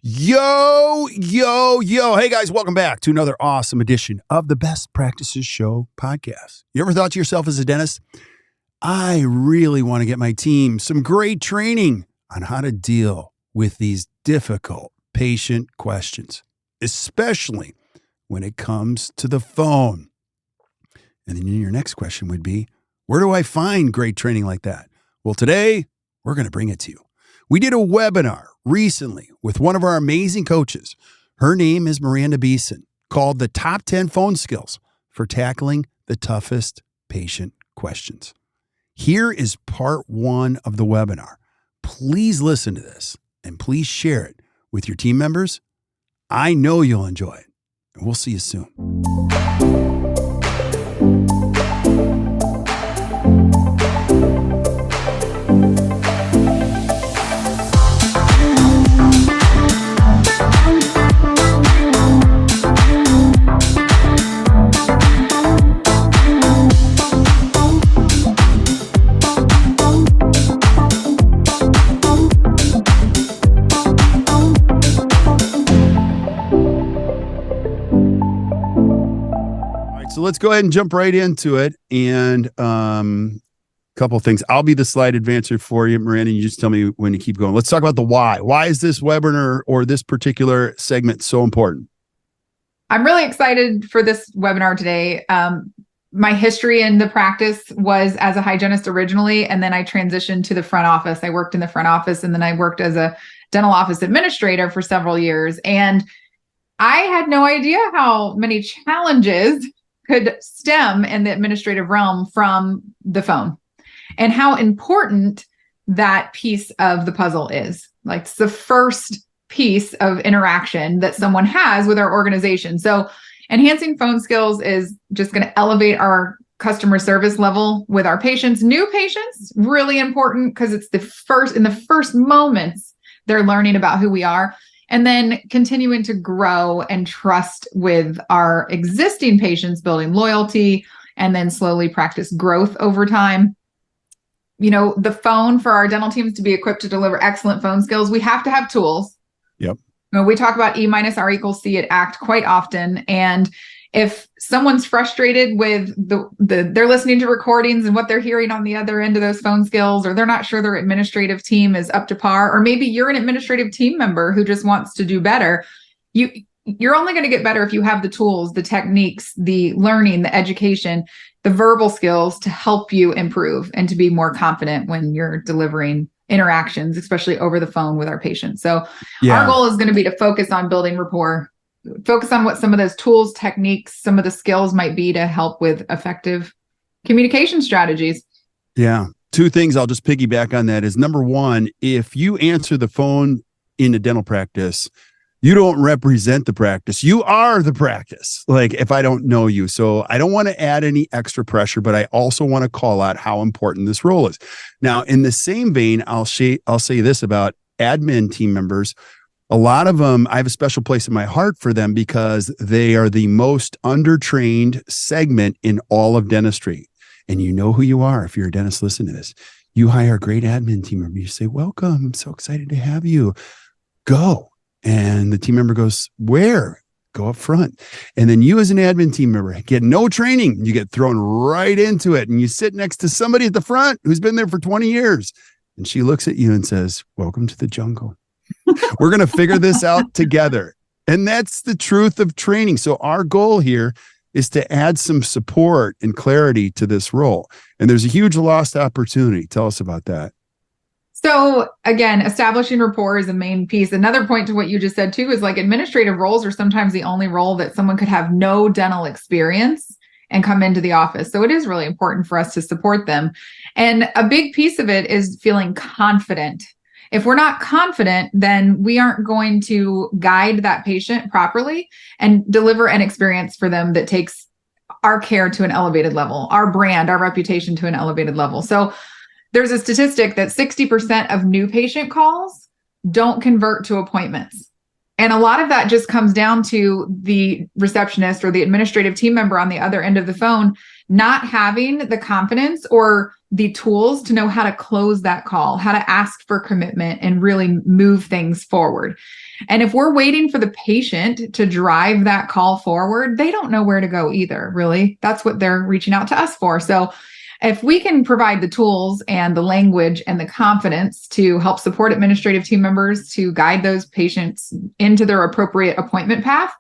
Yo, yo, yo. Hey, guys, welcome back to another awesome edition of the Best Practices Show podcast. You ever thought to yourself as a dentist, I really want to get my team some great training on how to deal with these difficult patient questions, especially when it comes to the phone? And then your next question would be, where do I find great training like that? Well, today, we're going to bring it to you. We did a webinar recently with one of our amazing coaches. Her name is Miranda Beeson, called the Top 10 Phone Skills for Tackling the Toughest Patient Questions. Here is part one of the webinar. Please listen to this and please share it with your team members. I know you'll enjoy it, and we'll see you soon. So let's go ahead and jump right into it. And a couple of things. I'll be the slide advancer for you, Miranda. You just tell me when to keep going. Let's talk about the why. Why is this webinar or this particular segment so important? I'm really excited for this webinar today. My history in the practice was as a hygienist originally, and then I transitioned to the front office. I worked in the front office, and then I worked as a dental office administrator for several years. And I had no idea how many challenges could stem in the administrative realm from the phone and how important that piece of the puzzle is. Like, it's the first piece of interaction that someone has with our organization. So enhancing phone skills is just going to elevate our customer service level with our patients. New patients, really important because it's in the first moments they're learning about who we are. And then continuing to grow and trust with our existing patients, building loyalty, and then slowly practice growth over time. You know, the phone, for our dental teams to be equipped to deliver excellent phone skills, we have to have tools. Yep. You know, we talk about E minus R equals C at ACT quite often. And if someone's frustrated with they're listening to recordings and what they're hearing on the other end of those phone skills, or they're not sure their administrative team is up to par, or maybe you're an administrative team member who just wants to do better, you're only going to get better if you have the tools, the techniques, the learning, the education, the verbal skills to help you improve and to be more confident when you're delivering interactions, especially over the phone with our patients. So our goal is going to be to focus on building rapport, focus on what some of those tools, techniques, some of the skills might be to help with effective communication strategies. Yeah. Two things I'll just piggyback on that is, number one, if you answer the phone in a dental practice, you don't represent the practice. You are the practice. Like, if I don't know you. So I don't want to add any extra pressure, but I also want to call out how important this role is. Now, in the same vein, I'll say this about admin team members. A lot of them, I have a special place in my heart for them because they are the most undertrained segment in all of dentistry. And you know who you are. If you're a dentist, listen to this. You hire a great admin team member. You say, welcome. I'm so excited to have you. Go. And the team member goes, where? Go up front. And then you as an admin team member get no training. You get thrown right into it. And you sit next to somebody at the front who's been there for 20 years. And she looks at you and says, welcome to the jungle. We're going to figure this out together. And that's the truth of training. So our goal here is to add some support and clarity to this role. And there's a huge lost opportunity. Tell us about that. So again, establishing rapport is a main piece. Another point to what you just said too is, like, administrative roles are sometimes the only role that someone could have no dental experience and come into the office. So it is really important for us to support them. And a big piece of it is feeling confident. If we're not confident, then we aren't going to guide that patient properly and deliver an experience for them that takes our care to an elevated level, our brand, our reputation to an elevated level. So there's a statistic that 60% of new patient calls don't convert to appointments. And a lot of that just comes down to the receptionist or the administrative team member on the other end of the phone not having the confidence or the tools to know how to close that call, how to ask for commitment and really move things forward. And if we're waiting for the patient to drive that call forward, they don't know where to go either, really. That's what they're reaching out to us for. So if we can provide the tools and the language and the confidence to help support administrative team members to guide those patients into their appropriate appointment path,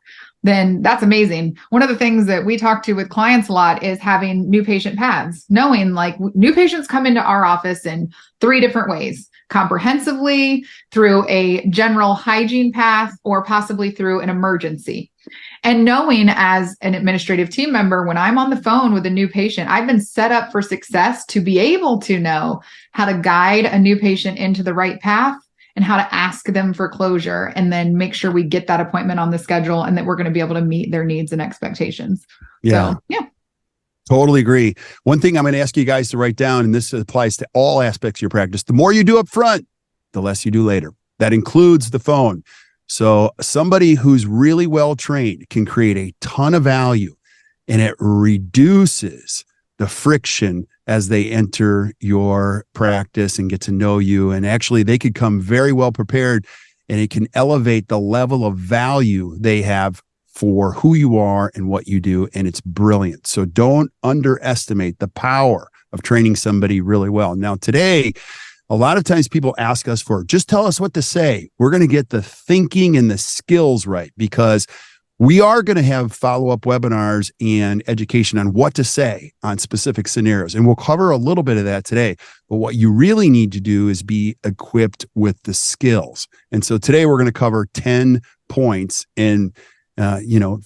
then that's amazing. One of the things that we talk to with clients a lot is having new patient paths, knowing like new patients come into our office in 3 different ways: comprehensively, through a general hygiene path, or possibly through an emergency. And knowing as an administrative team member, when I'm on the phone with a new patient, I've been set up for success to be able to know how to guide a new patient into the right path and how to ask them for closure, and then make sure we get that appointment on the schedule and that we're going to be able to meet their needs and expectations. Yeah. So, yeah. Totally agree. One thing I'm going to ask you guys to write down, and this applies to all aspects of your practice: the more you do up front, the less you do later. That includes the phone. So somebody who's really well trained can create a ton of value, and it reduces the friction as they enter your practice and get to know you. And actually, they could come very well prepared, and it can elevate the level of value they have for who you are and what you do. And it's brilliant. So don't underestimate the power of training somebody really well. Now, today, a lot of times people ask us for, just tell us what to say. We're going to get the thinking and the skills right, because we are going to have follow-up webinars and education on what to say on specific scenarios. And we'll cover a little bit of that today. But what you really need to do is be equipped with the skills. And so today we're going to cover 10 points in,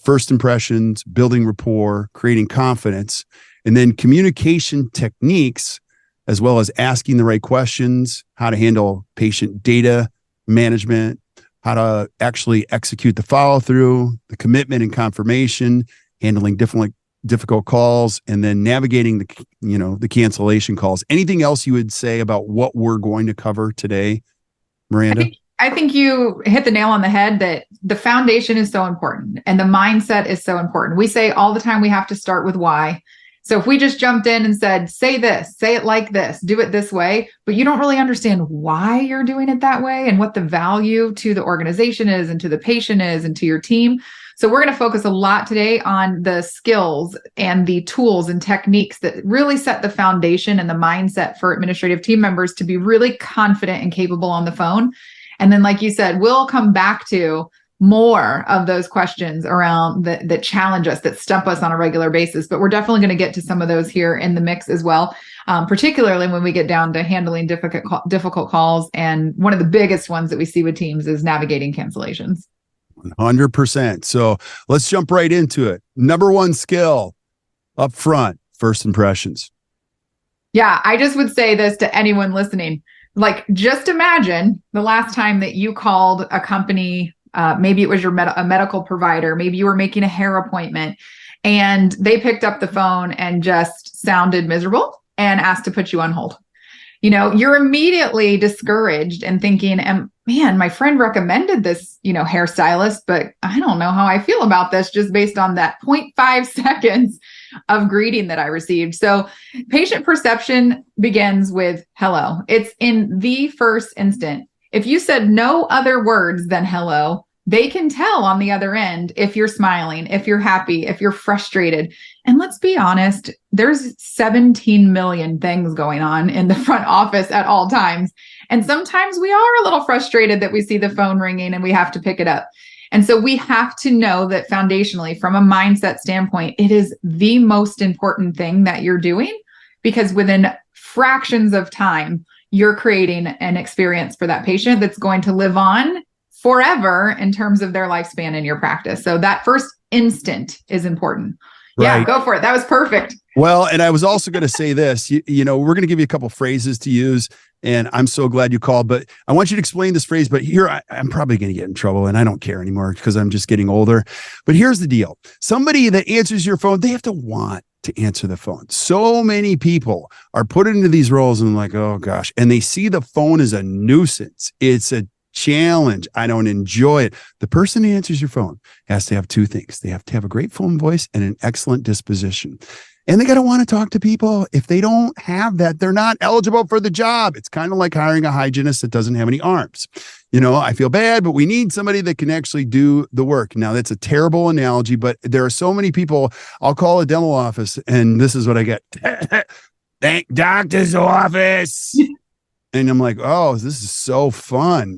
first impressions, building rapport, creating confidence, and then communication techniques, as well as asking the right questions, how to handle patient data management, how to actually execute the follow-through, the commitment and confirmation, handling difficult calls, and then navigating the cancellation calls. Anything else you would say about what we're going to cover today, Miranda? I think you hit the nail on the head that the foundation is so important and the mindset is so important. We say all the time we have to start with why. So if we just jumped in and said, say this, say it like this, do it this way, but you don't really understand why you're doing it that way and what the value to the organization is and to the patient is and to your team. So we're going to focus a lot today on the skills and the tools and techniques that really set the foundation and the mindset for administrative team members to be really confident and capable on the phone. And then, like you said, we'll come back to more of those questions around that challenge us, that stump us on a regular basis. But we're definitely going to get to some of those here in the mix as well, particularly when we get down to handling difficult calls. And one of the biggest ones that we see with teams is navigating cancellations. 100%. So let's jump right into it. Number 1 skill up front, first impressions. Yeah, I just would say this to anyone listening. Like, just imagine the last time that you called a company. Maybe it was a medical provider. Maybe you were making a hair appointment and they picked up the phone and just sounded miserable and asked to put you on hold. You're immediately discouraged and thinking, man, my friend recommended this, hairstylist, but I don't know how I feel about this just based on that 0.5 seconds of greeting that I received. So patient perception begins with hello. It's in the first instant. If you said no other words than hello, they can tell on the other end if you're smiling, if you're happy, if you're frustrated. And let's be honest, there's 17 million things going on in the front office at all times. And sometimes we are a little frustrated that we see the phone ringing and we have to pick it up. And so we have to know that foundationally, from a mindset standpoint, it is the most important thing that you're doing, because within fractions of time, you're creating an experience for that patient that's going to live on forever in terms of their lifespan in your practice. So that first instant is important. Right. Yeah, go for it. That was perfect. Well, and I was also going to say this, we're going to give you a couple phrases to use, and I'm so glad you called, but I want you to explain this phrase, but here I'm probably going to get in trouble and I don't care anymore because I'm just getting older. But here's the deal. Somebody that answers your phone, they have to want to answer the phone. So many people are put into these roles and like, oh gosh, and they see the phone as a nuisance. It's a challenge. I don't enjoy it. The person who answers your phone has to have 2 things. They have to have a great phone voice and an excellent disposition. And they got to want to talk to people. If they don't have that, they're not eligible for the job. It's kind of like hiring a hygienist that doesn't have any arms. I feel bad, but we need somebody that can actually do the work. Now, that's a terrible analogy, but there are so many people. I'll call a dental office, and this is what I get. Thank doctor's office. And I'm like, oh, this is so fun.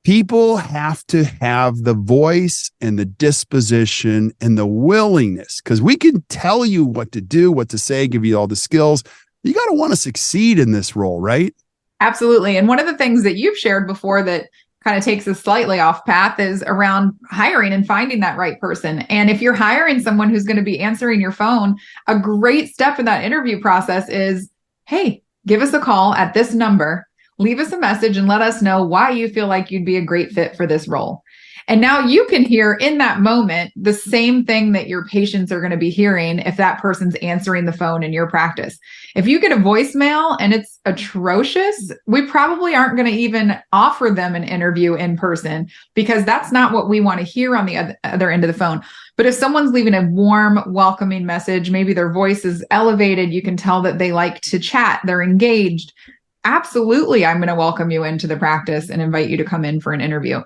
People have to have the voice and the disposition and the willingness, because we can tell you what to do, what to say, give you all the skills. You got to want to succeed in this role, right? Absolutely. And one of the things that you've shared before that kind of takes us slightly off path is around hiring and finding that right person. And if you're hiring someone who's going to be answering your phone, a great step in that interview process is, hey, give us a call at this number. Leave us a message and let us know why you feel like you'd be a great fit for this role. And now you can hear in that moment the same thing that your patients are going to be hearing if that person's answering the phone in your practice. If you get a voicemail and it's atrocious, we probably aren't going to even offer them an interview in person, because that's not what we want to hear on the other end of the phone. But if someone's leaving a warm, welcoming message, maybe their voice is elevated, you can tell that they like to chat, they're engaged. Absolutely, I'm going to welcome you into the practice and invite you to come in for an interview.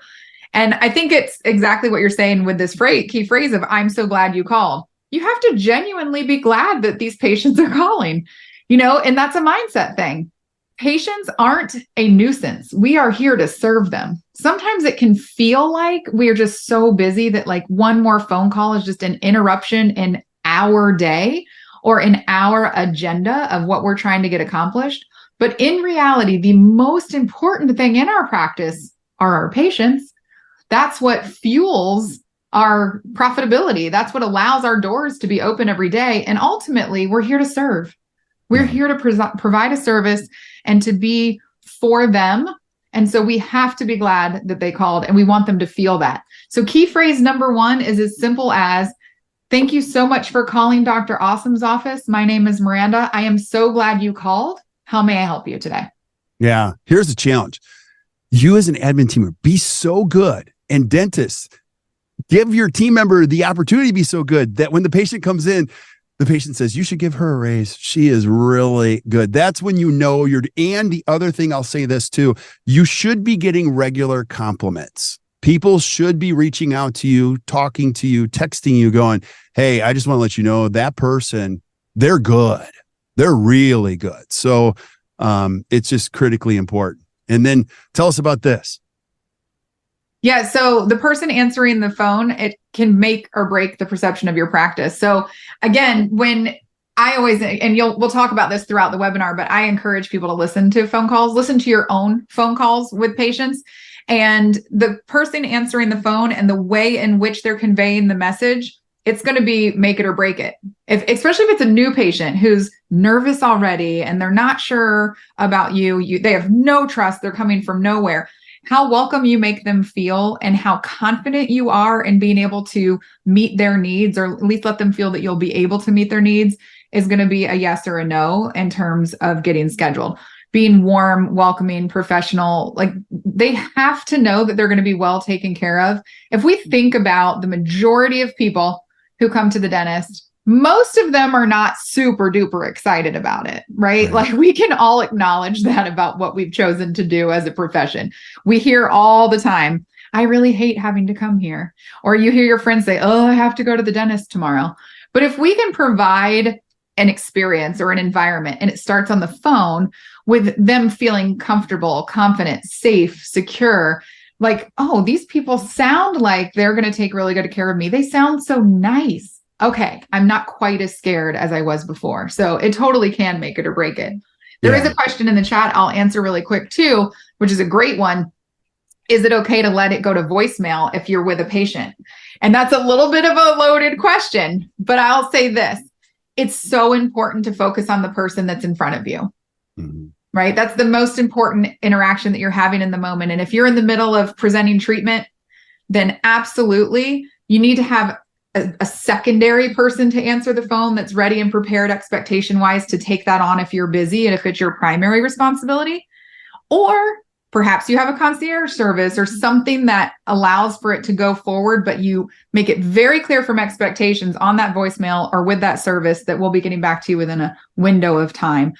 And I think it's exactly what you're saying with this key phrase of, I'm so glad you called. You have to genuinely be glad that these patients are calling, and that's a mindset thing. Patients aren't a nuisance. We are here to serve them. Sometimes it can feel like we're just so busy that like one more phone call is just an interruption in our day or in our agenda of what we're trying to get accomplished. But in reality, the most important thing in our practice are our patients. That's what fuels our profitability. That's what allows our doors to be open every day. And ultimately, we're here to serve. We're here to provide a service and to be for them. And so we have to be glad that they called, and we want them to feel that. So key phrase number 1 is as simple as, thank you so much for calling Dr. Awesome's office. My name is Miranda. I am so glad you called. How may I help you today? Yeah. Here's the challenge. You as an admin team, be so good, and dentists, give your team member the opportunity to be so good that when the patient comes in, the patient says, you should give her a raise. She is really good. That's when and the other thing, I'll say this too, you should be getting regular compliments. People should be reaching out to you, talking to you, texting you, going, hey, I just want to let you know that person, they're good. They're really good. So it's just critically important. And then tell us about this. Yeah. So the person answering the phone, it can make or break the perception of your practice. So again, when I always, and we'll talk about this throughout the webinar, but I encourage people to listen to phone calls, listen to your own phone calls with patients, and the person answering the phone and the way in which they're conveying the message, it's going to be make it or break it. Especially if it's a new patient who's nervous already and they're not sure about you, they have no trust, they're coming from nowhere. How welcome you make them feel and how confident you are in being able to meet their needs, or at least let them feel that you'll be able to meet their needs, is going to be a yes or a no in terms of getting scheduled. Being warm, welcoming, professional, like they have to know that they're going to be well taken care of. If we think about the majority of people who come to the dentist, most of them are not super duper excited about it, right? Like we can all acknowledge that about what we've chosen to do as a profession. We hear all the time, I really hate having to come here. Or you hear your friends say, oh, I have to go to the dentist tomorrow. But if we can provide an experience or an environment, and it starts on the phone with them feeling comfortable, confident, safe, secure, like, oh, these people sound like they're going to take really good care of me. They sound so nice. Okay, I'm not quite as scared as I was before. So it totally can make it or break it. There is a question in the chat I'll answer really quick too, which is a great one. Is it okay to let it go to voicemail if you're with a patient? And that's a little bit of a loaded question, but I'll say this. It's so important to focus on the person that's in front of you, right? That's the most important interaction that you're having in the moment. And if you're in the middle of presenting treatment, then absolutely you need to have a secondary person to answer the phone that's ready and prepared expectation wise to take that on if you're busy and if it's your primary responsibility. Or Perhaps you have a concierge service or something that allows for it to go forward, but you make it very clear from expectations on that voicemail or with that service that we'll be getting back to you within a window of time.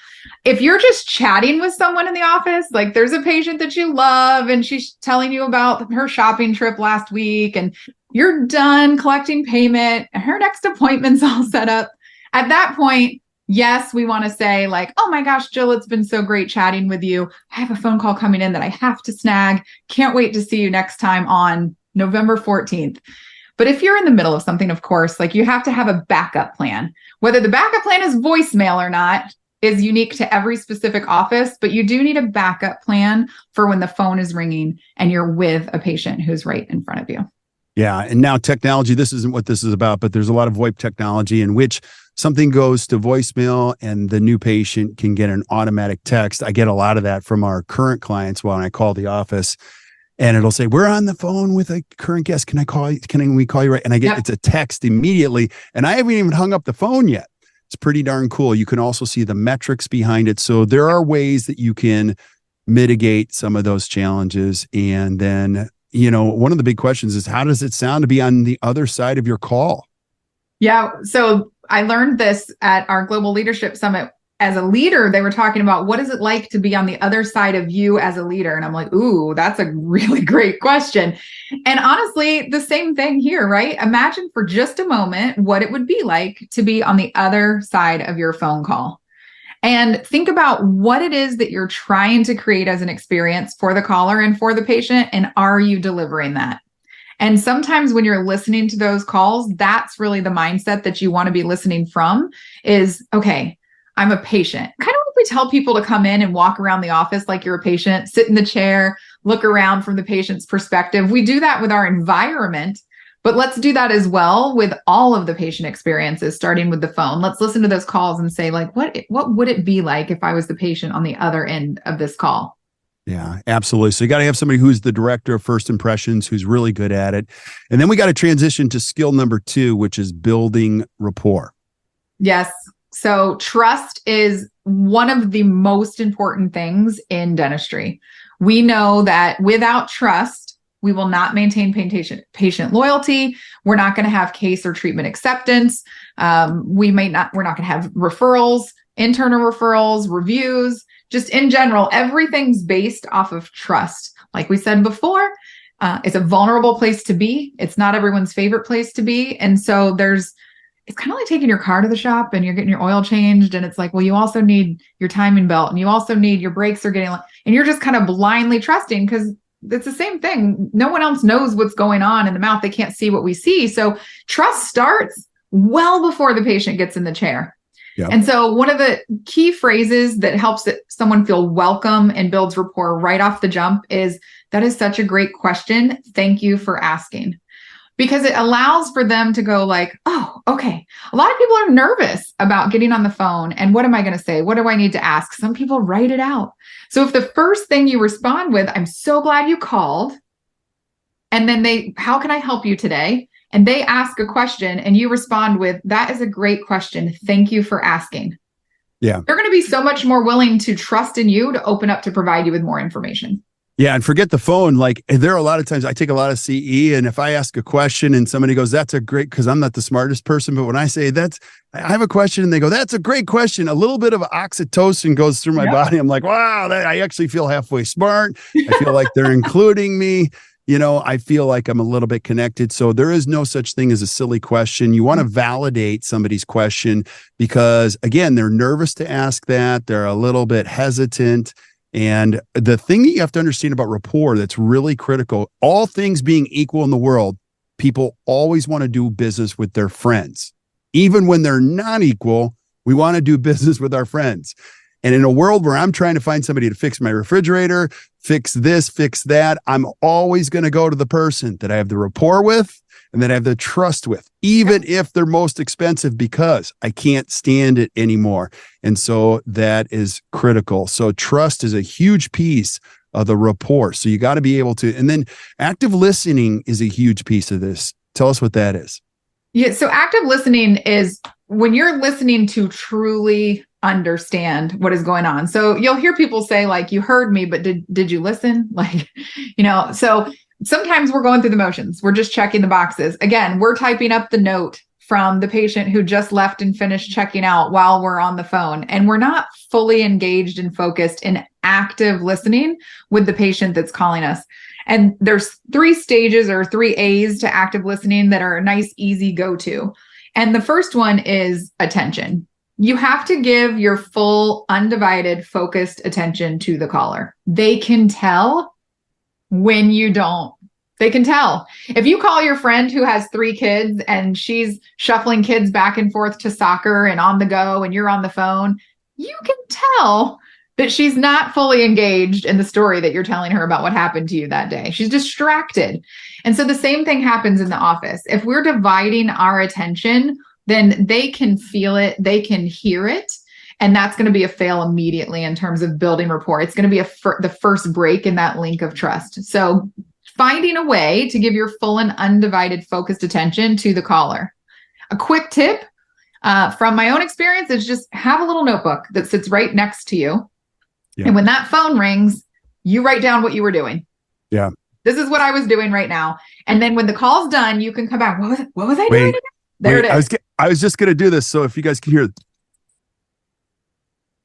If you're just chatting with someone in the office, like there's a patient that you love and she's telling you about her shopping trip last week and you're done collecting payment, her next appointment's all set up. At that point, yes, we want to say like, oh my gosh, Jill, it's been so great chatting with you. I have a phone call coming in that I have to snag. Can't wait to see you next time on November 14th. But if you're in the middle of something, of course, like you have to have a backup plan. Whether the backup plan is voicemail or not is unique to every specific office, but you do need a backup plan for when the phone is ringing and you're with a patient who's right in front of you. Yeah. And now technology, this isn't what this is about, but there's a lot of VoIP technology in which something goes to voicemail and the new patient can get an automatic text. I get a lot of that from our current clients when I call the office and it'll say, we're on the phone with a current guest. Can I call you? Can we call you right? And I get, It's a text immediately. And I haven't even hung up the phone yet. It's pretty darn cool. You can also see the metrics behind it. So there are ways that you can mitigate some of those challenges. And then, one of the big questions is, how does it sound to be on the other side of your call? Yeah. So I learned this at our Global Leadership Summit. As a leader, they were talking about what is it like to be on the other side of you as a leader? And I'm like, ooh, that's a really great question. And honestly, the same thing here, right? Imagine for just a moment what it would be like to be on the other side of your phone call. And think about what it is that you're trying to create as an experience for the caller and for the patient. And are you delivering that? And sometimes when you're listening to those calls, that's really the mindset that you want to be listening from is, okay, I'm a patient. Kind of like we tell people to come in and walk around the office like you're a patient, sit in the chair, look around from the patient's perspective. We do that with our environment, but let's do that as well with all of the patient experiences, starting with the phone. Let's listen to those calls and say, like, what would it be like if I was the patient on the other end of this call? Yeah, absolutely. So you got to have somebody who's the director of first impressions, who's really good at it. And then we got to transition to skill number 2, which is building rapport. Yes. So trust is one of the most important things in dentistry. We know that without trust, we will not maintain patient loyalty. We're not going to have case or treatment acceptance. We're not going to have referrals, internal referrals, reviews. Just in general, everything's based off of trust. Like we said before, it's a vulnerable place to be. It's not everyone's favorite place to be. And so it's kind of like taking your car to the shop and you're getting your oil changed. And it's like, well, you also need your timing belt and you also need your brakes are getting, and you're just kind of blindly trusting because it's the same thing. No one else knows what's going on in the mouth. They can't see what we see. So trust starts well before the patient gets in the chair. Yep. And so one of the key phrases that helps someone feel welcome and builds rapport right off the jump is, that is such a great question. Thank you for asking. Because it allows for them to go like, oh, okay. A lot of people are nervous about getting on the phone. And what am I going to say? What do I need to ask? Some people write it out. So if the first thing you respond with, I'm so glad you called. And then how can I help you today? And they ask a question and you respond with, that is a great question. Thank you for asking. Yeah. They're going to be so much more willing to trust in you to open up to provide you with more information. Yeah. And forget the phone. Like there are a lot of times I take a lot of CE and if I ask a question and somebody goes, that's a great, because I'm not the smartest person, but when I say I have a question and they go, that's a great question, a little bit of oxytocin goes through my body. I'm like, wow, I actually feel halfway smart. I feel like they're including me. I feel like I'm a little bit connected. So there is no such thing as a silly question. You want to validate somebody's question because, again, they're nervous to ask that. They're a little bit hesitant. And the thing that you have to understand about rapport that's really critical, all things being equal in the world, people always want to do business with their friends. Even when they're not equal, we want to do business with our friends. And in a world where I'm trying to find somebody to fix my refrigerator, fix this, fix that, I'm always going to go to the person that I have the rapport with and that I have the trust with, even if they're most expensive, because I can't stand it anymore. And so that is critical. So trust is a huge piece of the rapport. So you got to be able to, and then active listening is a huge piece of this. Tell us what that is. Yeah. So active listening is when you're listening to truly understand what is going on. So you'll hear people say like, you heard me, but did you listen? Like, so sometimes we're going through the motions. We're just checking the boxes. Again, we're typing up the note from the patient who just left and finished checking out while we're on the phone. And we're not fully engaged and focused in active listening with the patient that's calling us. And there's 3 stages or 3 A's to active listening that are a nice, easy go-to. And the first one is attention. You have to give your full, undivided, focused attention to the caller. They can tell when you don't. They can tell. If you call your friend who has 3 kids and she's shuffling kids back and forth to soccer and on the go and you're on the phone, you can tell that she's not fully engaged in the story that you're telling her about what happened to you that day. She's distracted. And so the same thing happens in the office. If we're dividing our attention, then they can feel it, they can hear it, and that's going to be a fail immediately in terms of building rapport. It's going to be the first break in that link of trust. So finding a way to give your full and undivided focused attention to the caller. A quick tip from my own experience is just have a little notebook that sits right next to you. Yeah. And when that phone rings, you write down what you were doing. Yeah. This is what I was doing right now. And then when the call's done, you can come back. What was I doing again? There it is. I was just going to do this. So if you guys can hear.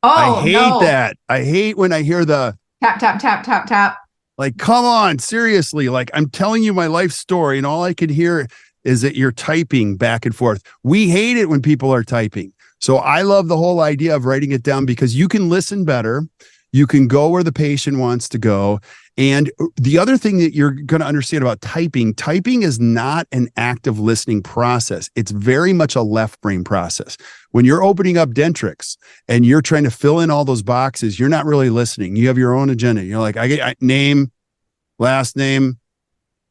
Oh, I hate that. I hate when I hear the tap, tap, tap, tap, tap. Like, come on, seriously. Like, I'm telling you my life story and all I can hear is that you're typing back and forth. We hate it when people are typing. So I love the whole idea of writing it down because you can listen better. You can go where the patient wants to go. And the other thing that you're going to understand about typing is not an active listening process. It's very much a left brain process. When you're opening up Dentrix and you're trying to fill in all those boxes, you're not really listening. You have your own agenda. You're like, I get name, last name,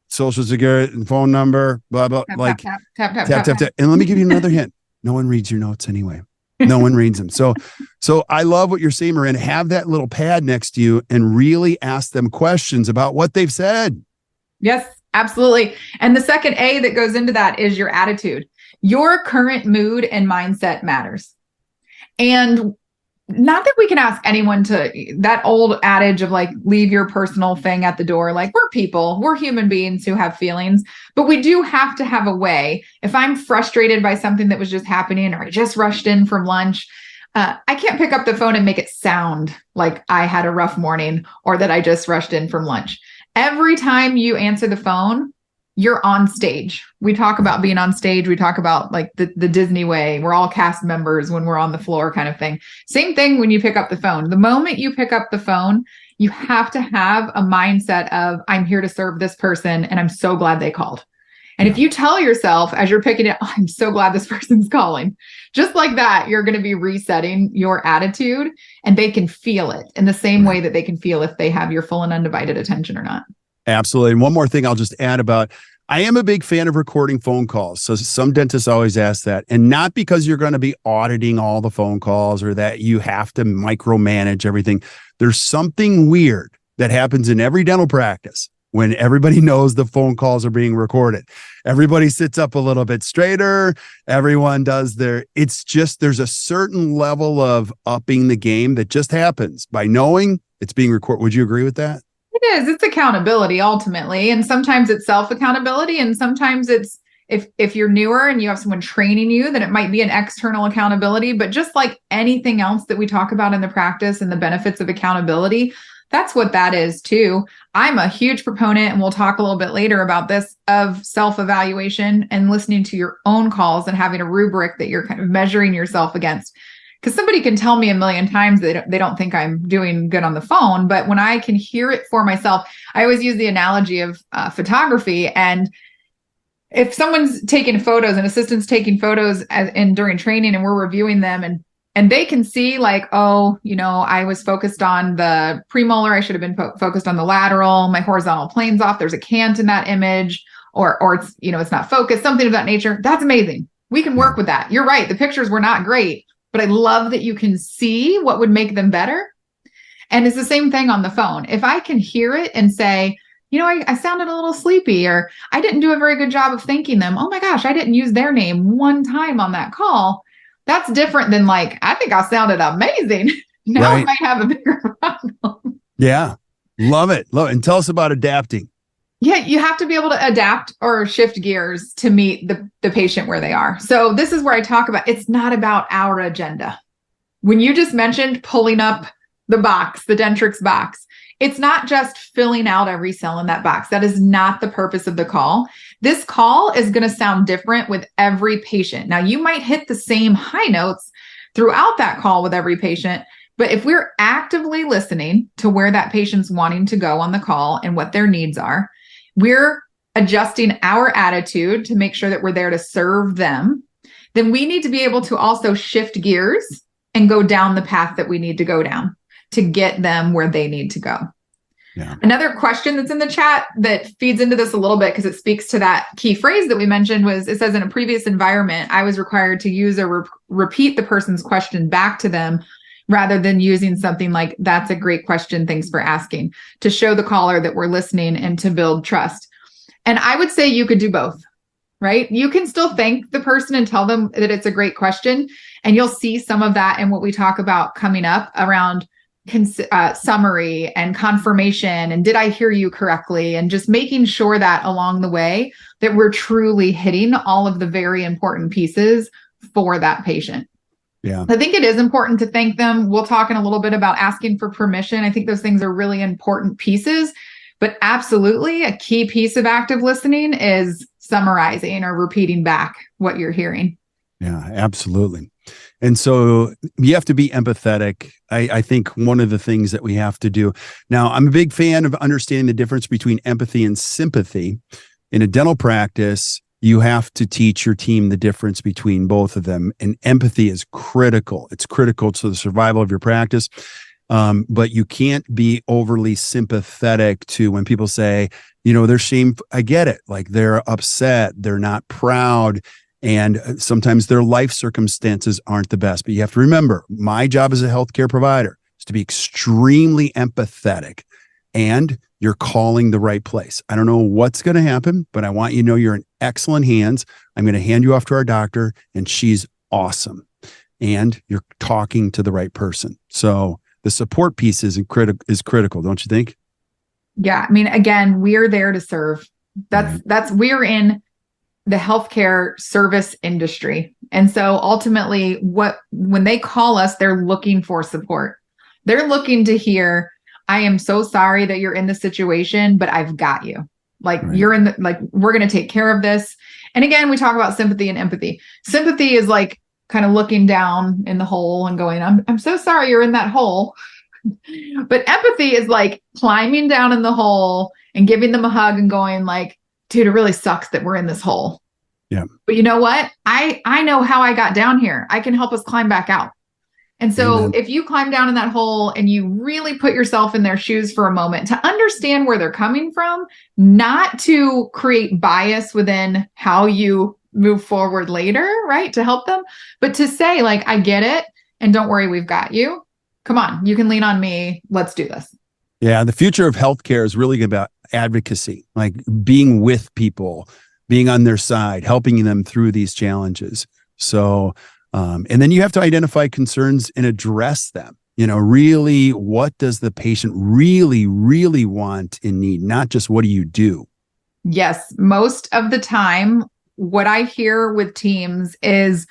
social security, phone number, blah, blah, tap, like tap, tap, tap, tap, tap, tap. And let me give you another hint. No one reads your notes anyway. No one reads them. So I love what you're saying, Miranda. Have that little pad next to you and really ask them questions about what they've said. Yes, absolutely. And the second A that goes into that is your attitude. Your current mood and mindset matters. And not that we can ask anyone to, that old adage of like, leave your personal thing at the door. Like, we're people, we're human beings who have feelings, but we do have to have a way. If I'm frustrated by something that was just happening, or I just rushed in from lunch, I can't pick up the phone and make it sound like I had a rough morning or that I just rushed in from lunch. Every time you answer the phone, you're on stage. We talk about being on stage. We talk about like the Disney way. We're all cast members when we're on the floor kind of thing. Same thing when you pick up the phone. The moment you pick up the phone, you have to have a mindset of, I'm here to serve this person and I'm so glad they called. And if you tell yourself as you're picking it, oh, I'm so glad this person's calling, just like that, you're going to be resetting your attitude and they can feel it in the same way that they can feel if they have your full and undivided attention or not. Absolutely. And one more thing I'll just add about, I am a big fan of recording phone calls. So some dentists always ask that. And not because you're going to be auditing all the phone calls or that you have to micromanage everything. There's something weird that happens in every dental practice when everybody knows the phone calls are being recorded. Everybody sits up a little bit straighter. Everyone does it's just, there's a certain level of upping the game that just happens by knowing it's being recorded. Would you agree with that? It is. It's accountability ultimately. And sometimes it's self-accountability. And sometimes it's, if you're newer and you have someone training you, then it might be an external accountability. But just like anything else that we talk about in the practice and the benefits of accountability, that's what that is too. I'm a huge proponent, and we'll talk a little bit later about this, of self-evaluation and listening to your own calls and having a rubric that you're kind of measuring yourself against. Because somebody can tell me a million times that they don't think I'm doing good on the phone. But when I can hear it for myself, I always use the analogy of photography. And if someone's taking photos, an assistant's taking photos during training and we're reviewing them, and they can see like, oh, I was focused on the premolar. I should have been focused on the lateral. My horizontal plane's off. There's a cant in that image, or it's, it's not focused, something of that nature. That's amazing. We can work with that. You're right. The pictures were not great. But I love that you can see what would make them better. And it's the same thing on the phone. If I can hear it and say, I sounded a little sleepy, or I didn't do a very good job of thanking them. Oh my gosh, I didn't use their name one time on that call. That's different than like, I think I sounded amazing. Now I might have a bigger problem. Yeah. Love it. Love it. And tell us about adapting. Yeah, you have to be able to adapt or shift gears to meet the patient where they are. So this is where I talk about, it's not about our agenda. When you just mentioned pulling up the box, the Dentrix box, it's not just filling out every cell in that box. That is not the purpose of the call. This call is going to sound different with every patient. Now, you might hit the same high notes throughout that call with every patient, but if we're actively listening to where that patient's wanting to go on the call and what their needs are, we're adjusting our attitude to make sure that we're there to serve them, then we need to be able to also shift gears and go down the path that we need to go down to get them where they need to go. Yeah. Another question that's in the chat that feeds into this a little bit because it speaks to that key phrase that we mentioned was, it says, in a previous environment, I was required to use or repeat the person's question back to them rather than using something like, that's a great question, thanks for asking, to show the caller that we're listening and to build trust. And I would say you could do both, right? You can still thank the person and tell them that it's a great question. And you'll see some of that in what we talk about coming up around summary and confirmation. And did I hear you correctly? And just making sure that along the way that we're truly hitting all of the very important pieces for that patient. Yeah. I think it is important to thank them. We'll talk in a little bit about asking for permission. I think those things are really important pieces, but absolutely a key piece of active listening is summarizing or repeating back what you're hearing. Yeah, absolutely. And so you have to be empathetic. I think one of the things that we have to do now, I'm a big fan of understanding the difference between empathy and sympathy. In a dental practice, you have to teach your team the difference between both of them. And empathy is critical. It's critical to the survival of your practice. But you can't be overly sympathetic to when people say, they're shameful. I get it. Like they're upset. They're not proud. And sometimes their life circumstances aren't the best. But you have to remember, my job as a healthcare provider is to be extremely empathetic. And you're calling the right place. I don't know what's going to happen, but I want you to know you're in excellent hands. I'm going to hand you off to our doctor, and she's awesome. And you're talking to the right person. So the support piece is critical, don't you think? Yeah. I mean, again, we're there to serve. We're in the healthcare service industry. And so ultimately when they call us, they're looking for support. They're looking to hear, I am so sorry that you're in this situation, but I've got you. Like you're in we're going to take care of this. And again, we talk about sympathy and empathy. Sympathy is like kind of looking down in the hole and going, I'm so sorry you're in that hole. But empathy is like climbing down in the hole and giving them a hug and going like, dude, it really sucks that we're in this hole. Yeah. But you know what? I know how I got down here. I can help us climb back out. And so if you climb down in that hole and you really put yourself in their shoes for a moment to understand where they're coming from, not to create bias within how you move forward later, right? To help them, but to say like, I get it. And don't worry, we've got you. Come on, you can lean on me. Let's do this. Yeah. The future of healthcare is really about advocacy, like being with people, being on their side, helping them through these challenges. So, and then you have to identify concerns and address them. Really, what does the patient really, really want and need? Not just what do you do? Yes. Most of the time, what I hear with teams is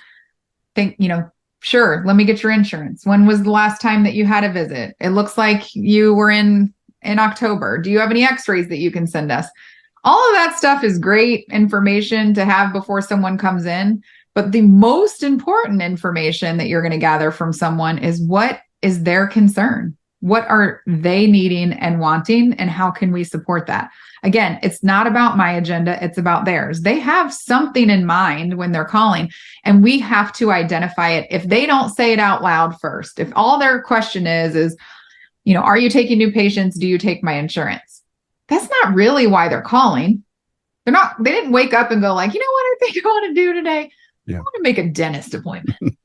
sure, let me get your insurance. When was the last time that you had a visit? It looks like you were in October. Do you have any x-rays that you can send us? All of that stuff is great information to have before someone comes in. But the most important information that you're going to gather from someone is what is their concern? What are they needing and wanting? And how can we support that? Again, it's not about my agenda. It's about theirs. They have something in mind when they're calling, and we have to identify it. If they don't say it out loud first, if all their question is, are you taking new patients? Do you take my insurance? That's not really why they're calling. They didn't wake up and go like, what I think I want to do today? Yeah. I want to make a dentist appointment.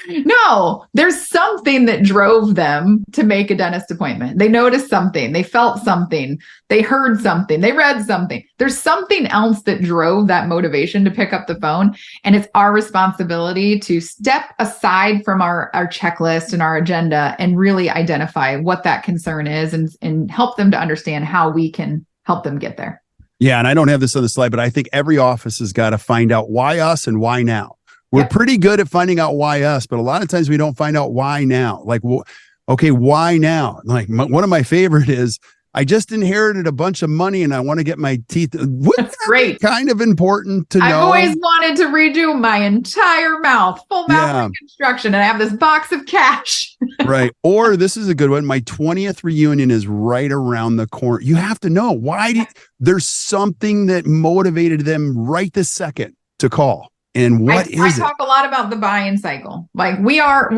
No, there's something that drove them to make a dentist appointment. They noticed something, they felt something, they heard something, they read something. There's something else that drove that motivation to pick up the phone. And it's our responsibility to step aside from our checklist and our agenda and really identify what that concern is and help them to understand how we can help them get there. Yeah. And I don't have this on the slide, but I think every office has got to find out why us and why now. We're pretty good at finding out why us, but a lot of times we don't find out why now. Like, okay, why now? Like one of my favorite is, I just inherited a bunch of money and I want to get my teeth. That's great. Kind of important to know. I've always wanted to redo my entire mouth, full mouth reconstruction, and I have this box of cash. Right. Or this is a good one. My 20th reunion is right around the corner. You have to know why. There's something that motivated them right this second to call. And what is it? I talk a lot about the buy-in cycle. Like we are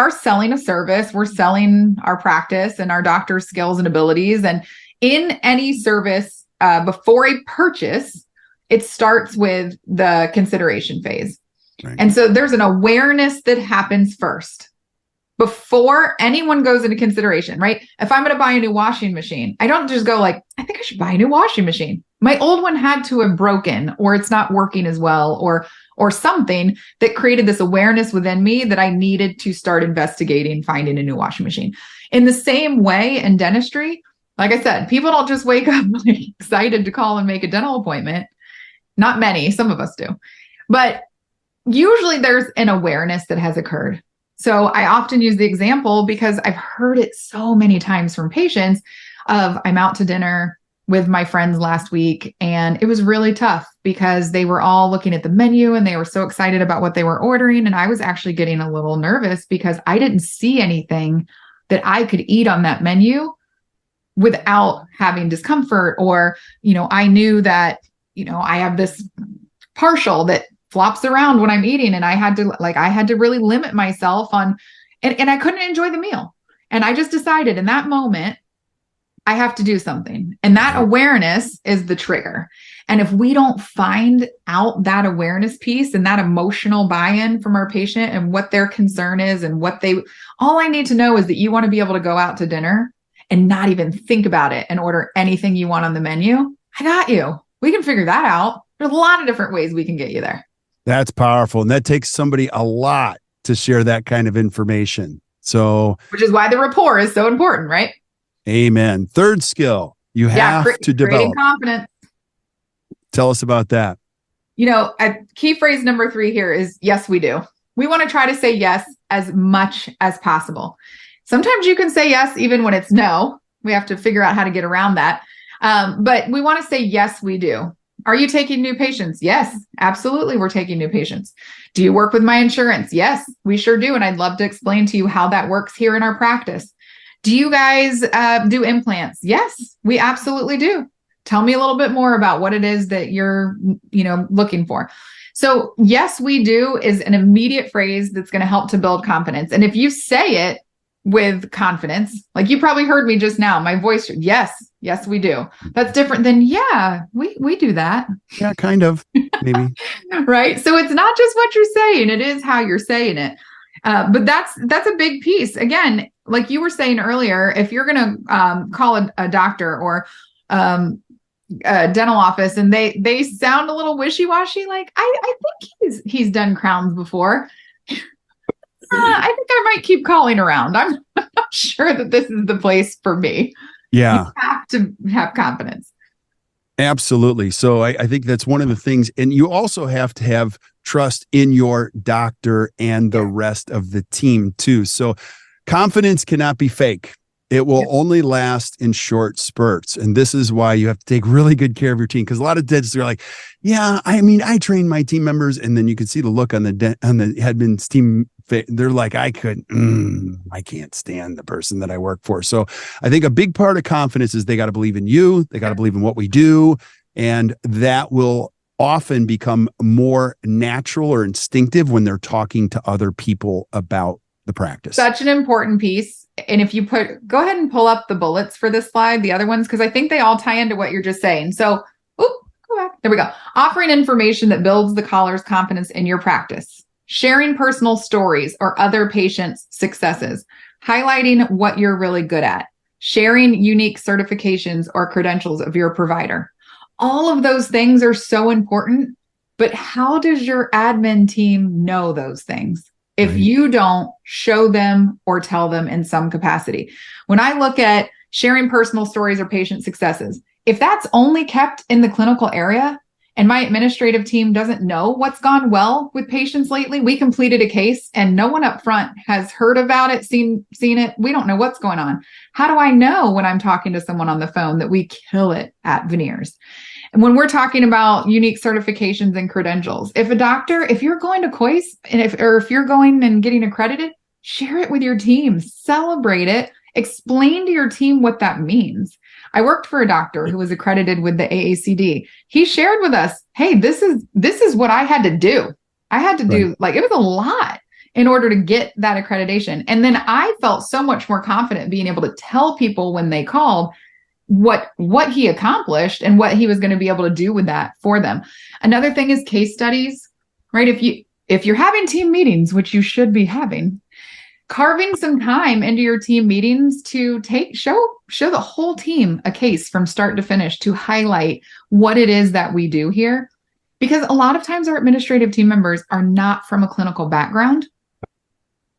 selling a service. We're selling our practice and our doctor's skills and abilities. And in any service, before a purchase, it starts with the consideration phase. Right. And so there's an awareness that happens first before anyone goes into consideration, right? If I'm going to buy a new washing machine, I don't just go like, I think I should buy a new washing machine. My old one had to have broken, or it's not working as well, or something that created this awareness within me that I needed to start investigating, finding a new washing machine. In the same way in dentistry, like I said, people don't just wake up excited to call and make a dental appointment. Not many, some of us do. But usually there's an awareness that has occurred. So I often use the example because I've heard it so many times from patients of, I'm out to dinner with my friends last week, and it was really tough because they were all looking at the menu and they were so excited about what they were ordering. And I was actually getting a little nervous because I didn't see anything that I could eat on that menu without having discomfort. Or, I knew that, I have this partial that flops around when I'm eating, and I had to really limit myself on, and I couldn't enjoy the meal. And I just decided in that moment, I have to do something. And that awareness is the trigger. And if we don't find out that awareness piece and that emotional buy-in from our patient and what their concern is and all I need to know is that you want to be able to go out to dinner and not even think about it and order anything you want on the menu. I got you. We can figure that out. There's a lot of different ways we can get you there. That's powerful. And that takes somebody a lot to share that kind of information. So, which is why the rapport is so important, right? Amen. Third skill you have to develop. Confidence. Tell us about that. A key phrase number 3 here is, yes, we do. We want to try to say yes as much as possible. Sometimes you can say yes, even when it's no. We have to figure out how to get around that. But we want to say, yes, we do. Are you taking new patients? Yes, absolutely. We're taking new patients. Do you work with my insurance? Yes, we sure do. And I'd love to explain to you how that works here in our practice. Do you guys do implants? Yes, we absolutely do. Tell me a little bit more about what it is that you're, looking for. So yes, we do is an immediate phrase that's going to help to build confidence. And if you say it with confidence, like you probably heard me just now, my voice, yes, we do. That's different than, yeah, we do that. Yeah, kind of, maybe. Right. So it's not just what you're saying, it is how you're saying it. But that's a big piece. Again, like you were saying earlier, if you're going to call a doctor or a dental office and they sound a little wishy-washy, like I think he's done crowns before. I think I might keep calling around. I'm not sure that this is the place for me. Yeah. You have to have confidence. Absolutely. So I think that's one of the things. And you also have to have trust in your doctor and the rest of the team too. So confidence cannot be fake. It will only last in short spurts. And this is why you have to take really good care of your team. Because a lot of dentists are like, yeah, I train my team members. And then you can see the look on the headman's team. They're like, I can't stand the person that I work for. So I think a big part of confidence is they got to believe in you. They got to believe in what we do. And that will often become more natural or instinctive when they're talking to other people about the practice. Such an important piece. And if you go ahead and pull up the bullets for this slide, the other ones, because I think they all tie into what you're just saying. So, go back. There we go. Offering information that builds the caller's confidence in your practice. sharing personal stories or other patients' successes, highlighting what you're really good at, sharing unique certifications or credentials of your provider. All of those things are so important, but how does your admin team know those things if you don't show them or tell them in some capacity? When I look at sharing personal stories or patient successes, if that's only kept in the clinical area and my administrative team doesn't know what's gone well with patients lately, we completed a case and no one up front has heard about it, seen it. We don't know what's going on. How do I know when I'm talking to someone on the phone that we kill it at veneers? And when we're talking about unique certifications and credentials, if you're going to COIS and if you're going and getting accredited, share it with your team, celebrate it, explain to your team what that means. I worked for a doctor who was accredited with the AACD. He shared with us, hey, this is what I had to do. I had to do, like, it was a lot in order to get that accreditation. And then I felt so much more confident being able to tell people when they called what he accomplished and what he was going to be able to do with that for them. Another thing is case studies, right? If you're having team meetings, which you should be having, carving some time into your team meetings to show the whole team a case from start to finish to highlight what it is that we do here. Because a lot of times our administrative team members are not from a clinical background.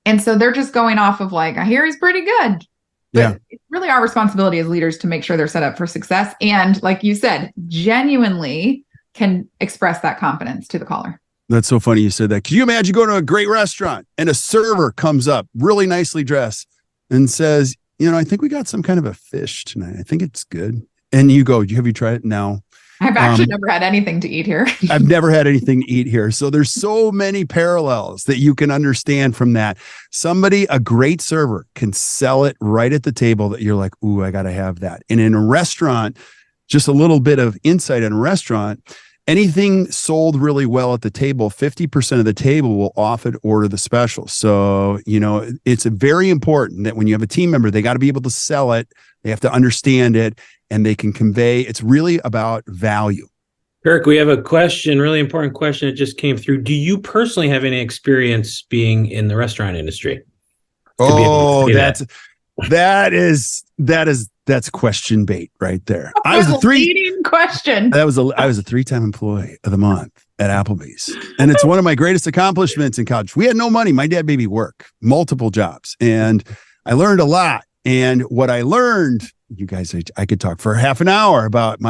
And so they're just going off of like, I hear he's pretty good. But it's really our responsibility as leaders to make sure they're set up for success. And like you said, genuinely can express that confidence to the caller. That's so funny you said that. Can you imagine going to a great restaurant and a server comes up really nicely dressed and says, I think we got some kind of a fish tonight. I think it's good. And you go, have you tried it? No. I've actually never had anything to eat here. I've never had anything to eat here. So there's so many parallels that you can understand from that. A great server can sell it right at the table that you're like, ooh, I got to have that. And in a restaurant, just a little bit of insight in a restaurant, anything sold really well at the table, 50% of the table will often order the special. So, it's very important that when you have a team member, they got to be able to sell it. They have to understand it and they can convey. It's really about value. Kirk, we have a question, really important question that just came through. Do you personally have any experience being in the restaurant industry? Oh, that's question bait right there. I was leading question. I was a 3-time employee of the month at Applebee's. And it's one of my greatest accomplishments in college. We had no money. My dad made me work multiple jobs and I learned a lot. And what I learned, you guys, I could talk for half an hour about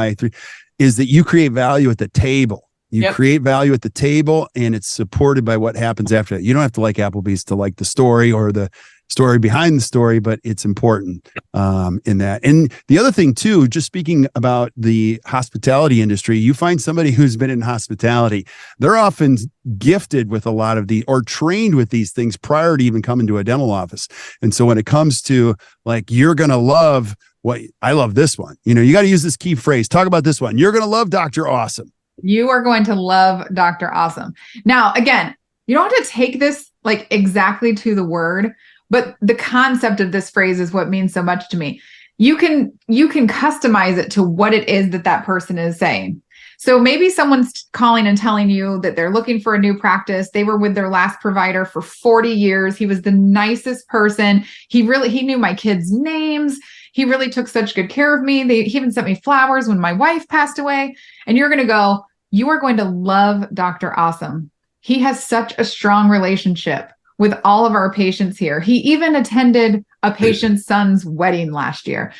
is that you create value at the table. You create value at the table and it's supported by what happens after that. You don't have to like Applebee's to like the story or the story behind the story, but it's important in that. And the other thing too, just speaking about the hospitality industry, you find somebody who's been in hospitality, they're often gifted with a lot of or trained with these things prior to even coming to a dental office. And so when it comes to like, you're going to love I love this one, you got to use this key phrase, talk about this one. You're going to love Dr. Awesome. You are going to love Dr. Awesome. Now, again, you don't have to take this like exactly to the word, but the concept of this phrase is what means so much to me. You can customize it to what it is that person is saying. So maybe someone's calling and telling you that they're looking for a new practice. They were with their last provider for 40 years. He was the nicest person. He knew my kids' names. He really took such good care of me. He even sent me flowers when my wife passed away. And you're going to go, you are going to love Dr. Awesome. He has such a strong relationship with all of our patients here. He even attended a patient's son's wedding last year,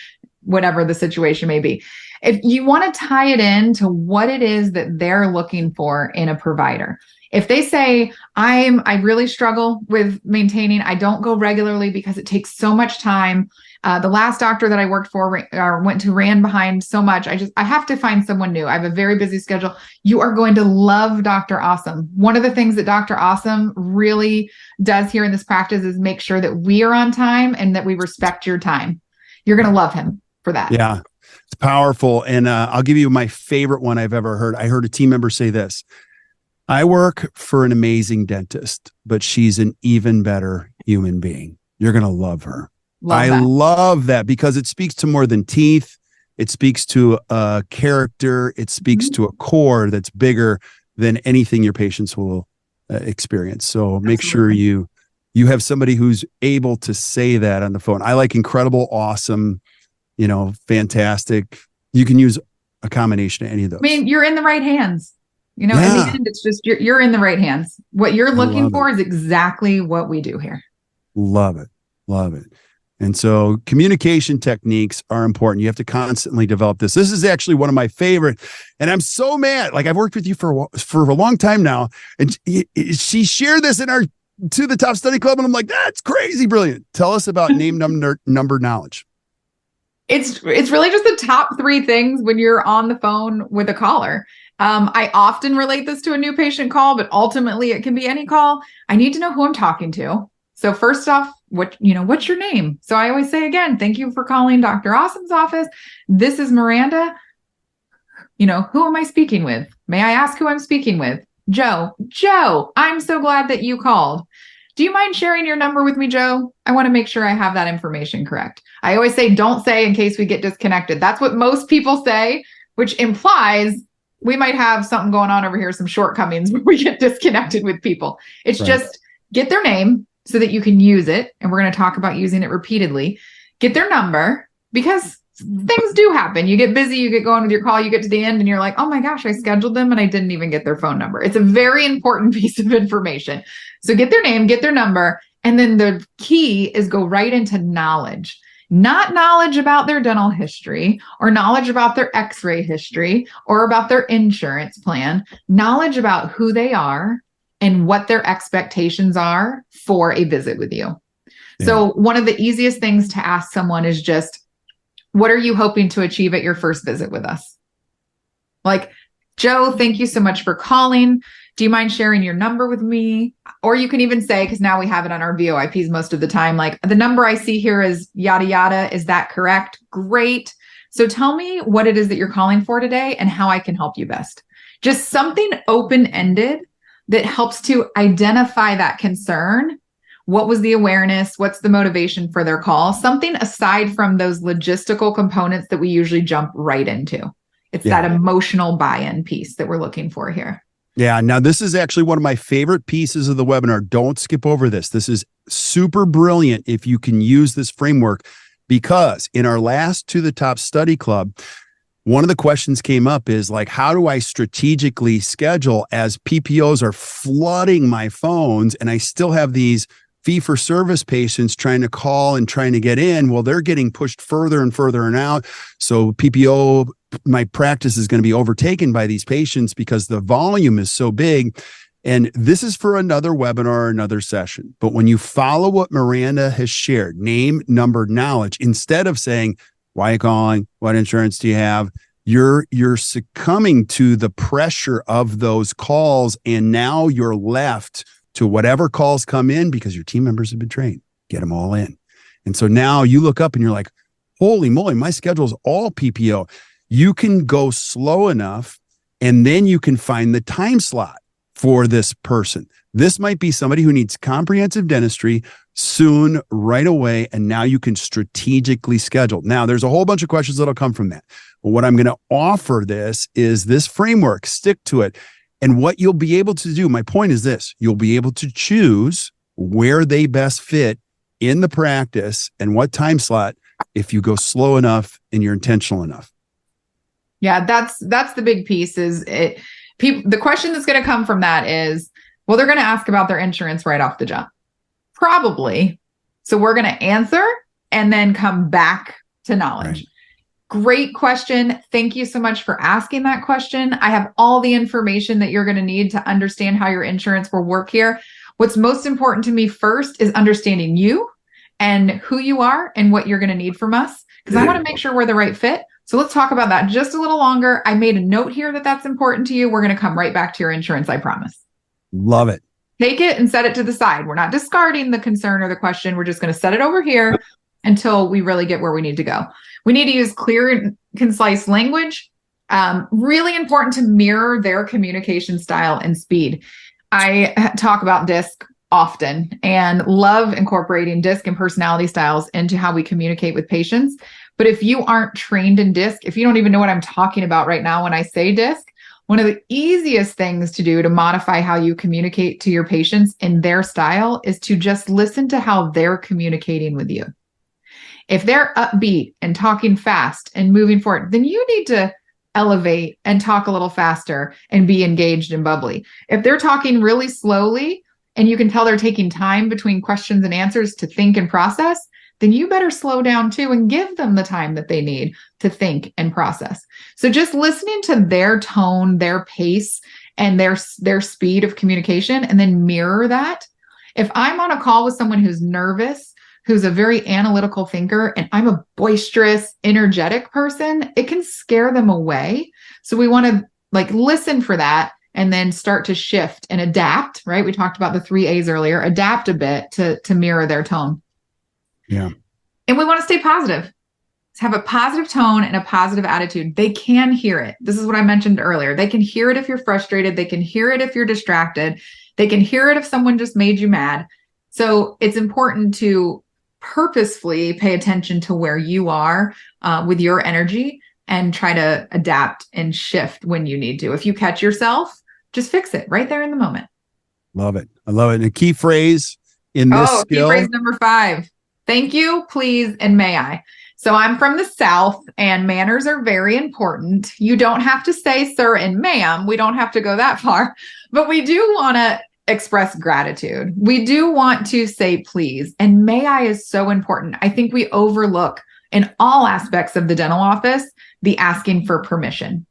whatever the situation may be. If you want to tie it in to what it is that they're looking for in a provider. If they say, I really struggle with maintaining, I don't go regularly because it takes so much time. The last doctor that I worked for ran behind so much. I have to find someone new. I have a very busy schedule. You are going to love Dr. Awesome. One of the things that Dr. Awesome really does here in this practice is make sure that we are on time and that we respect your time. You're going to love him for that. Yeah, it's powerful. And I'll give you my favorite one I've ever heard. I heard a team member say this. I work for an amazing dentist, but she's an even better human being. You're going to love her. Love that because it speaks to more than teeth. It speaks to a character. It speaks to a core that's bigger than anything your patients will experience. So make sure Absolutely. you have somebody who's able to say that on the phone. I like incredible, awesome, fantastic. You can use a combination of any of those. I mean, you're in the right hands. In the Yeah. end, it's just you're in the right hands. What you're looking love for it. is exactly what we do here. Love it. Love it. And so communication techniques are important. You have to constantly develop this. This is actually one of my favorite. And I'm so mad. Like I've worked with you for a long time now. And she shared this in our To the Top Study Club. And I'm like, that's crazy brilliant. Tell us about name, number knowledge. It's really just the top 3 things when you're on the phone with a caller. I often relate this to a new patient call, but ultimately it can be any call. I need to know who I'm talking to. So first off, what's your name? So I always say again, thank you for calling Dr. Awesome's office. This is Miranda. Who am I speaking with? May I ask who I'm speaking with? Joe. Joe, I'm so glad that you called. Do you mind sharing your number with me, Joe? I want to make sure I have that information correct. I always say, don't say in case we get disconnected. That's what most people say, which implies we might have something going on over here, some shortcomings where we get disconnected with people. It's Right. Just get their name so that you can use it. And we're going to talk about using it repeatedly. Get their number because things do happen. You get busy, you get going with your call, you get to the end and you're like, oh my gosh, I scheduled them and I didn't even get their phone number. It's a very important piece of information. So get their name, get their number. And then the key is go right into knowledge. Not knowledge about their dental history or knowledge about their x-ray history or about their insurance plan, knowledge about who they are and what their expectations are for a visit with you. Yeah. So one of the easiest things to ask someone is just, what are you hoping to achieve at your first visit with us? Like, Joe, thank you so much for calling. Do you mind sharing your number with me? Or you can even say, because now we have it on our VoIPs most of the time, like the number I see here is yada, yada. Is that correct? Great. So tell me what it is that you're calling for today and how I can help you best. Just something open-ended that helps to identify that concern. What was the awareness? What's the motivation for their call? Something aside from those logistical components that we usually jump right into. It's that emotional buy-in piece that we're looking for here. Yeah. Now, this is actually one of my favorite pieces of the webinar. Don't skip over this. This is super brilliant if you can use this framework, because in our last To the Top Study Club, one of the questions came up is like, how do I strategically schedule as PPOs are flooding my phones and I still have these fee-for-service patients trying to call and trying to get in? Well, they're getting pushed further and further and out. So PPO, my practice is going to be overtaken by these patients because the volume is so big. And this is for another webinar, another session. But when you follow what Miranda has shared, name, number, knowledge, instead of saying, why are you calling? What insurance do you have? You're succumbing to the pressure of those calls. And now you're left to whatever calls come in because your team members have been trained. Get them all in. And so now you look up and you're like, holy moly, my schedule is all PPO. You can go slow enough and then you can find the time slot for this person. This might be somebody who needs comprehensive dentistry soon, right away. And now you can strategically schedule. Now, there's a whole bunch of questions that'll come from that. But what I'm going to offer this is this framework. Stick to it. And what you'll be able to do, my point is this, you'll be able to choose where they best fit in the practice and what time slot if you go slow enough and you're intentional enough. Yeah, that's the big piece is it. The question that's going to come from that is, well, they're going to ask about their insurance right off the jump. Probably. So we're going to answer and then come back to knowledge. Right. Great question. Thank you so much for asking that question. I have all the information that you're going to need to understand how your insurance will work here. What's most important to me first is understanding you and who you are and what you're going to need from us, because I want to make sure we're the right fit. So let's talk about that just a little longer. I made a note here that that's important to you. We're going to come right back to your insurance, I promise. Love it. Take it and set it to the side. We're not discarding the concern or the question. We're just going to set it over here until we really get where we need to go. We need to use clear and concise language. Really important to mirror their communication style and speed. I talk about DISC often and love incorporating DISC and personality styles into how we communicate with patients. But if you aren't trained in DISC, if you don't even know what I'm talking about right now when I say DISC, One of the easiest things to do to modify how you communicate to your patients in their style is to just listen to how they're communicating with you. If they're upbeat and talking fast and moving forward, then you need to elevate and talk a little faster and be engaged and bubbly. If they're talking really slowly and you can tell they're taking time between questions and answers to think and process, then you better slow down too and give them the time that they need to think and process. So just listening to their tone, their pace, and their speed of communication, and then mirror that. If I'm on a call with someone who's nervous, who's a very analytical thinker, and I'm a boisterous, energetic person, it can scare them away. So we want to listen for that and then start to shift and adapt, right? We talked about the 3 A's earlier, adapt a bit to mirror their tone. Yeah. And we want to stay positive. Have a positive tone and a positive attitude. They can hear it. This is what I mentioned earlier. They can hear it if you're frustrated. They can hear it if you're distracted. They can hear it if someone just made you mad. So it's important to purposefully pay attention to where you are with your energy and try to adapt and shift when you need to. If you catch yourself, just fix it right there in the moment. Love it. I love it. And a key phrase in this skill. Key phrase number 5. Thank you, please, and may I. So I'm from the South and manners are very important. You don't have to say sir and ma'am. We don't have to go that far, but we do want to express gratitude. We do want to say please, and may I is so important. I think we overlook in all aspects of the dental office, the asking for permission.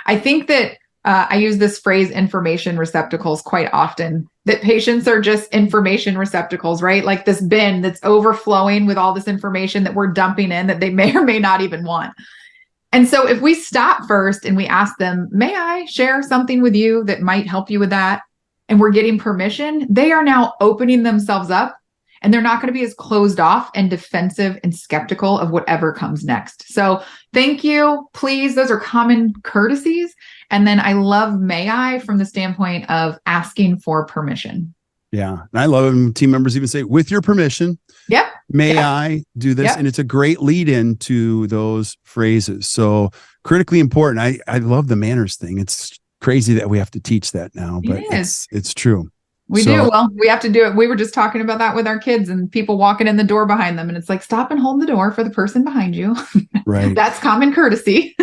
I think that I use this phrase information receptacles quite often, that patients are just information receptacles, right? Like this bin that's overflowing with all this information that we're dumping in that they may or may not even want. And so if we stop first and we ask them, may I share something with you that might help you with that? And we're getting permission, they are now opening themselves up and they're not going to be as closed off and defensive and skeptical of whatever comes next. So thank you, please. Those are common courtesies. And then I love may I from the standpoint of asking for permission. Yeah. And I love it when team members even say, with your permission, yep. May I do this? Yep. And it's a great lead in to those phrases. So critically important. I love the manners thing. It's crazy that we have to teach that now, but it's true. We do. Well, we have to do it. We were just talking about that with our kids and people walking in the door behind them. And it's like, stop and hold the door for the person behind you. Right. That's common courtesy.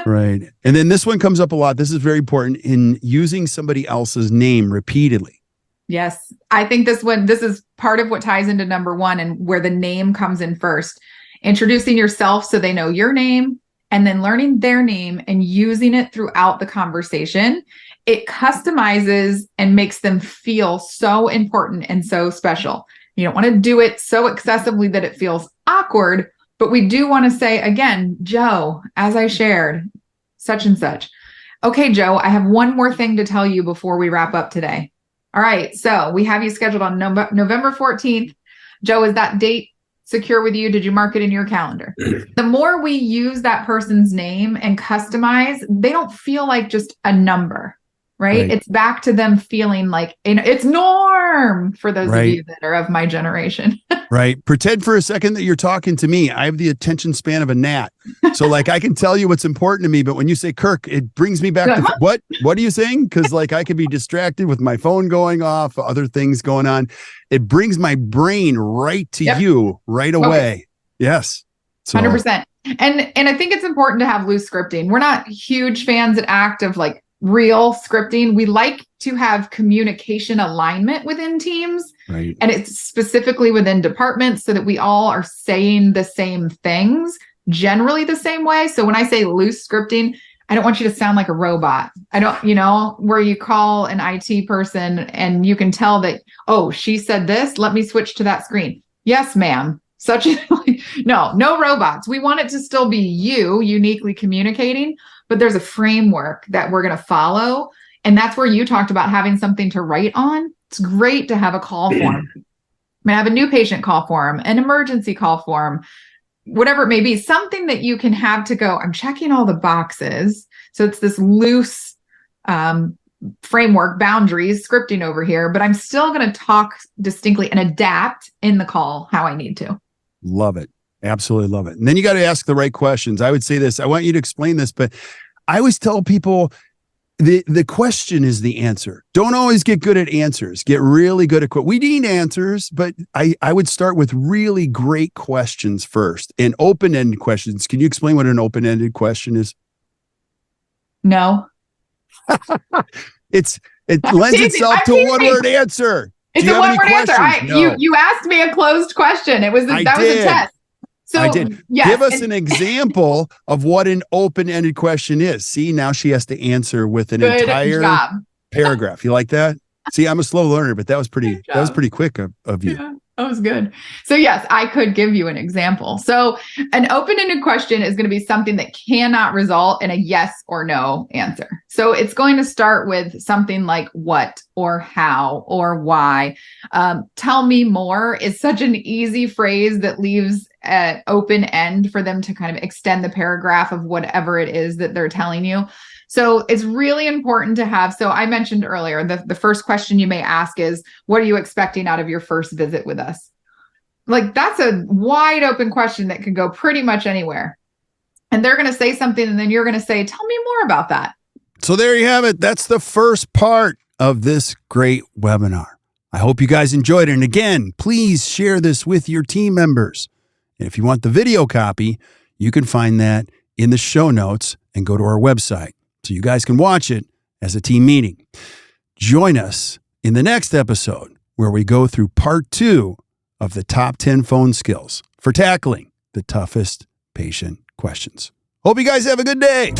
Right. And then this one comes up a lot. This is very important in using somebody else's name repeatedly. Yes. I think this is part of what ties into number 1 and where the name comes in first. Introducing yourself so they know your name and then learning their name and using it throughout the conversation. It customizes and makes them feel so important and so special. You don't want to do it so excessively that it feels awkward, but we do want to say, again, Joe, as I shared, such and such. Okay, Joe, I have one more thing to tell you before we wrap up today. All right, so we have you scheduled on November 14th. Joe, is that date secure with you? Did you mark it in your calendar? The more we use that person's name and customize, they don't feel like just a number. Right? It's back to them feeling like it's norm for those of you that are of my generation. Right. Pretend for a second that you're talking to me. I have the attention span of a gnat. So I can tell you what's important to me. But when you say Kirk, it brings me back to what are you saying? Because I could be distracted with my phone going off, other things going on. It brings my brain right to you right away. Okay. Yes. So. 100%. And I think it's important to have loose scripting. We're not huge fans at ACT of real scripting. We like to have communication alignment within teams. Right. And it's specifically within departments so that we all are saying the same things, generally the same way. So when I say loose scripting, I don't want you to sound like a robot. I don't, where you call an IT person and you can tell that, oh, she said this, let me switch to that screen. Yes, ma'am. No robots. We want it to still be you uniquely communicating, but there's a framework that we're going to follow. And that's where you talked about having something to write on. It's great to have a call form. I have a new patient call form, an emergency call form, whatever it may be, something that you can have to go, I'm checking all the boxes. So it's this loose framework, boundaries, scripting over here, but I'm still going to talk distinctly and adapt in the call how I need to. Love it. Absolutely love it. And then you got to ask the right questions. I would say this, I want you to explain this, but I always tell people the question is the answer. Don't always get good at answers. Get really good at we need answers, but I would start with really great questions first and open-ended questions. Can you explain what an open-ended question is? No. It lends itself to a one-word answer. It's a one-word answer. You asked me a closed question. That was a test. So I did. Yes, give us an example of what an open-ended question is. See, now she has to answer with an entire paragraph. You like that? See, I'm a slow learner, but that was pretty quick of you. Yeah, that was good. So yes, I could give you an example. So an open-ended question is going to be something that cannot result in a yes or no answer. So it's going to start with something like what or how or why. Tell me more is such an easy phrase that leaves an open end for them to kind of extend the paragraph of whatever it is that they're telling you. So it's really important to have. So I mentioned earlier, the first question you may ask is, what are you expecting out of your first visit with us? Like that's a wide open question that could go pretty much anywhere. And they're going to say something and then you're going to say, tell me more about that. So there you have it. That's the first part of this great webinar. I hope you guys enjoyed it. And again, please share this with your team members. And if you want the video copy, you can find that in the show notes and go to our website so you guys can watch it as a team meeting. Join us in the next episode where we go through part 2 of the top 10 phone skills for tackling the toughest patient questions. Hope you guys have a good day.